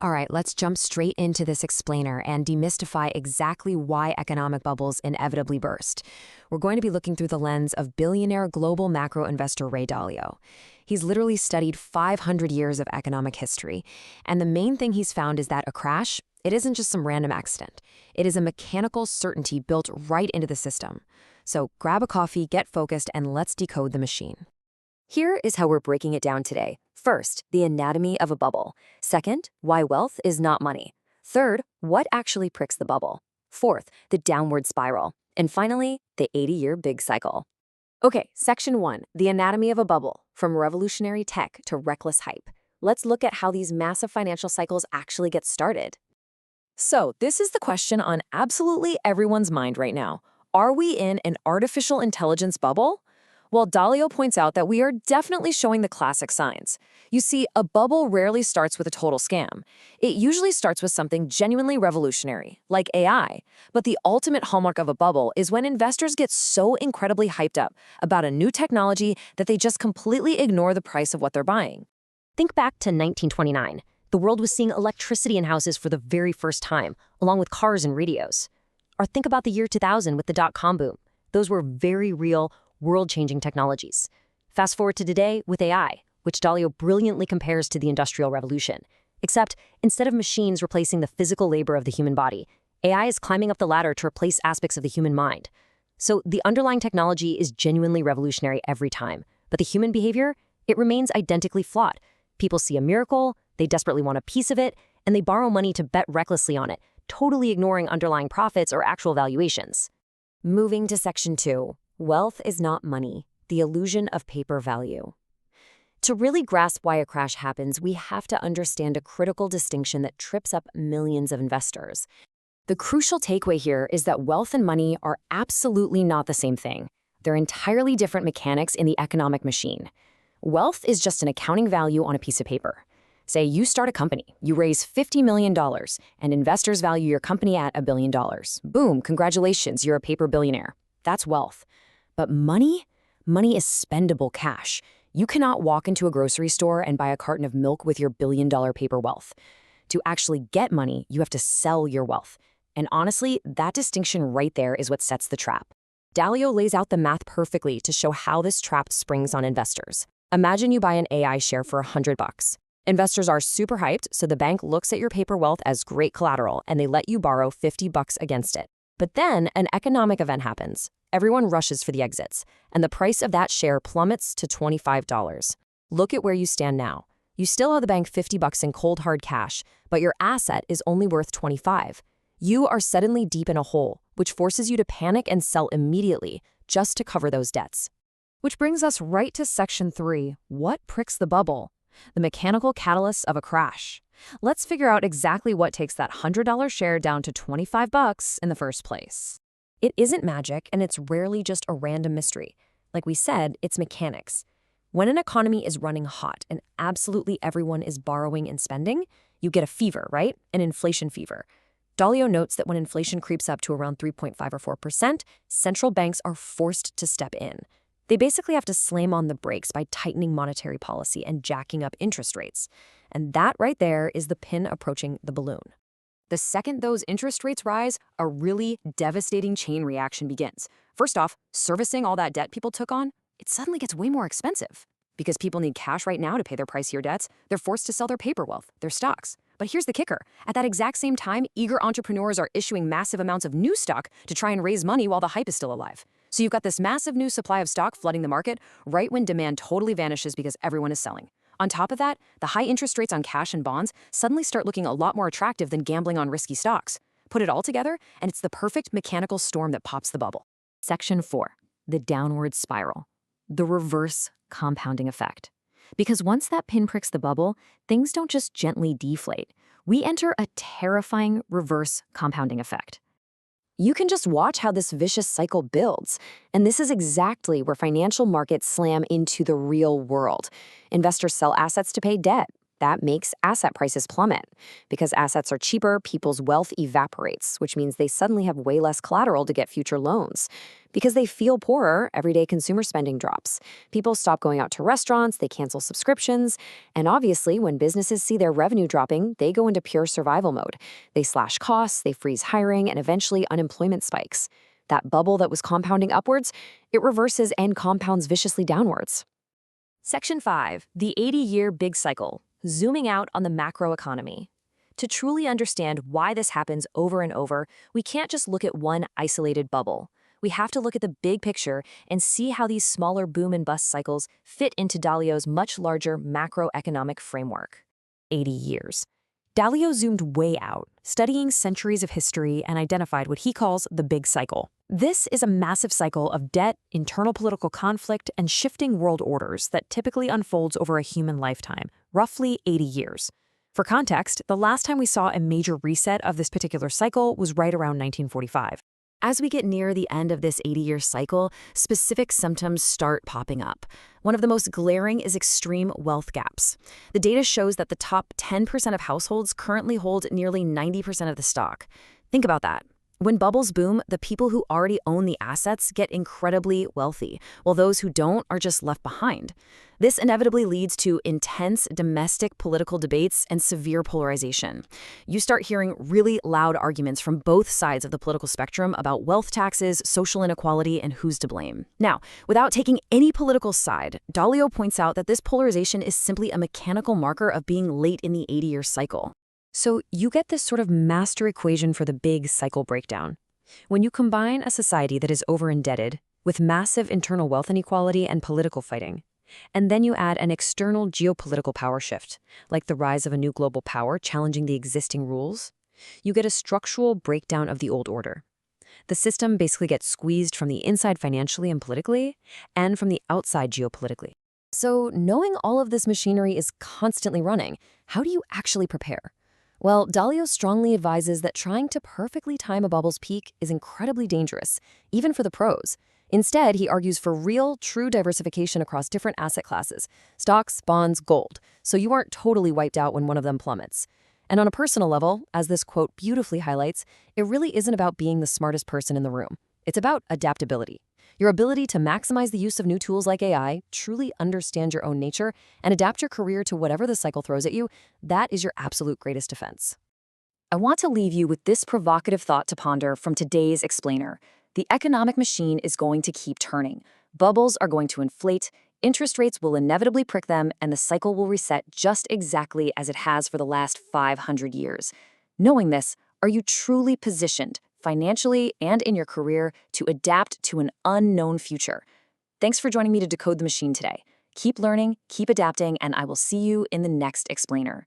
All right, let's jump straight into this explainer and demystify exactly why economic bubbles inevitably burst. We're going to be looking through the lens of billionaire global macro investor Ray Dalio. He's literally studied 500 years of economic history, and the main thing he's found is that a crash, it isn't just some random accident. It is a mechanical certainty built right into the system. So grab a coffee, get focused, and let's decode the machine. Here is how we're breaking it down today. First, the anatomy of a bubble. Second, why wealth is not money. Third, what actually pricks the bubble. Fourth, the downward spiral. And finally, the 80-year big cycle. Okay, section 1, the anatomy of a bubble, from revolutionary tech to reckless hype. Let's look at how these massive financial cycles actually get started. So, this is the question on absolutely everyone's mind right now. Are we in an artificial intelligence bubble? Well, Dalio points out that we are definitely showing the classic signs. You see, a bubble rarely starts with a total scam. It usually starts with something genuinely revolutionary, like AI. But the ultimate hallmark of a bubble is when investors get so incredibly hyped up about a new technology that they just completely ignore the price of what they're buying. Think back to 1929. The world was seeing electricity in houses for the very first time, along with cars and radios. Or think about the year 2000 with the dot-com boom. Those were very real, world-changing technologies. Fast forward to today with AI, which Dalio brilliantly compares to the Industrial Revolution. Except, instead of machines replacing the physical labor of the human body, AI is climbing up the ladder to replace aspects of the human mind. So the underlying technology is genuinely revolutionary every time, but the human behavior, it remains identically flawed. People see a miracle, they desperately want a piece of it, and they borrow money to bet recklessly on it, totally ignoring underlying profits or actual valuations. Moving to section 2. Wealth is not money, the illusion of paper value. To really grasp why a crash happens, we have to understand a critical distinction that trips up millions of investors. The crucial takeaway here is that wealth and money are absolutely not the same thing. They're entirely different mechanics in the economic machine. Wealth is just an accounting value on a piece of paper. Say you start a company, you raise $50 million, and investors value your company at $1 billion. Boom, congratulations, you're a paper billionaire. That's wealth. But money is spendable cash. You cannot walk into a grocery store and buy a carton of milk with your billion-dollar paper wealth. To actually get money, you have to sell your wealth. And honestly, that distinction right there is what sets the trap. Dalio lays out the math perfectly to show how this trap springs on investors. Imagine you buy an AI share for $100. Investors are super hyped, so the bank looks at your paper wealth as great collateral, and they let you borrow $50 against it. But then an economic event happens. Everyone rushes for the exits, and the price of that share plummets to $25. Look at where you stand now. You still owe the bank $50 in cold hard cash, but your asset is only worth $25. You are suddenly deep in a hole, which forces you to panic and sell immediately just to cover those debts. Which brings us right to section 3, what pricks the bubble? The mechanical catalyst of a crash. Let's figure out exactly what takes that $100 share down to $25 in the first place. It isn't magic, and it's rarely just a random mystery. Like we said, it's mechanics. When an economy is running hot and absolutely everyone is borrowing and spending, you get a fever, right? An inflation fever. Dalio notes that when inflation creeps up to around 3.5 or 4%, central banks are forced to step in. They basically have to slam on the brakes by tightening monetary policy and jacking up interest rates. And that right there is the pin approaching the balloon. The second those interest rates rise, a really devastating chain reaction begins. First off, servicing all that debt people took on, it suddenly gets way more expensive. Because people need cash right now to pay their pricier debts, they're forced to sell their paper wealth, their stocks. But here's the kicker. At that exact same time, eager entrepreneurs are issuing massive amounts of new stock to try and raise money while the hype is still alive. So you've got this massive new supply of stock flooding the market right when demand totally vanishes because everyone is selling. On top of that, the high interest rates on cash and bonds suddenly start looking a lot more attractive than gambling on risky stocks. Put it all together, and it's the perfect mechanical storm that pops the bubble. Section 4, the downward spiral. The reverse compounding effect. Because once that pin pricks the bubble, things don't just gently deflate. We enter a terrifying reverse compounding effect. You can just watch how this vicious cycle builds. And this is exactly where financial markets slam into the real world. Investors sell assets to pay debt. That makes asset prices plummet. Because assets are cheaper, people's wealth evaporates, which means they suddenly have way less collateral to get future loans. Because they feel poorer, everyday consumer spending drops. People stop going out to restaurants, they cancel subscriptions, and obviously, when businesses see their revenue dropping, they go into pure survival mode. They slash costs, they freeze hiring, and eventually unemployment spikes. That bubble that was compounding upwards, it reverses and compounds viciously downwards. Section 5, the 80-year big cycle, zooming out on the macroeconomy. To truly understand why this happens over and over, we can't just look at one isolated bubble. We have to look at the big picture and see how these smaller boom and bust cycles fit into Dalio's much larger macroeconomic framework. 80 years. Dalio zoomed way out, studying centuries of history and identified what he calls the big cycle. This is a massive cycle of debt, internal political conflict, and shifting world orders that typically unfolds over a human lifetime, roughly 80 years. For context, the last time we saw a major reset of this particular cycle was right around 1945. As we get near the end of this 80-year cycle, specific symptoms start popping up. One of the most glaring is extreme wealth gaps. The data shows that the top 10% of households currently hold nearly 90% of the stock. Think about that. When bubbles boom, the people who already own the assets get incredibly wealthy, while those who don't are just left behind. This inevitably leads to intense domestic political debates and severe polarization. You start hearing really loud arguments from both sides of the political spectrum about wealth taxes, social inequality, and who's to blame. Now, without taking any political side, Dalio points out that this polarization is simply a mechanical marker of being late in the 80-year cycle. So you get this sort of master equation for the big cycle breakdown. When you combine a society that is over-indebted with massive internal wealth inequality and political fighting, and then you add an external geopolitical power shift, like the rise of a new global power challenging the existing rules, you get a structural breakdown of the old order. The system basically gets squeezed from the inside financially and politically, and from the outside geopolitically. So knowing all of this machinery is constantly running, how do you actually prepare? Well, Dalio strongly advises that trying to perfectly time a bubble's peak is incredibly dangerous, even for the pros. Instead, he argues for real, true diversification across different asset classes, stocks, bonds, gold, so you aren't totally wiped out when one of them plummets. And on a personal level, as this quote beautifully highlights, it really isn't about being the smartest person in the room. It's about adaptability. Your ability to maximize the use of new tools like AI, truly understand your own nature, and adapt your career to whatever the cycle throws at you, that is your absolute greatest defense. I want to leave you with this provocative thought to ponder from today's explainer. The economic machine is going to keep turning. Bubbles are going to inflate, interest rates will inevitably prick them, and the cycle will reset just exactly as it has for the last 500 years. Knowing this, are you truly positioned, financially and in your career, to adapt to an unknown future? Thanks for joining me to decode the machine today. Keep learning, keep adapting, and I will see you in the next explainer.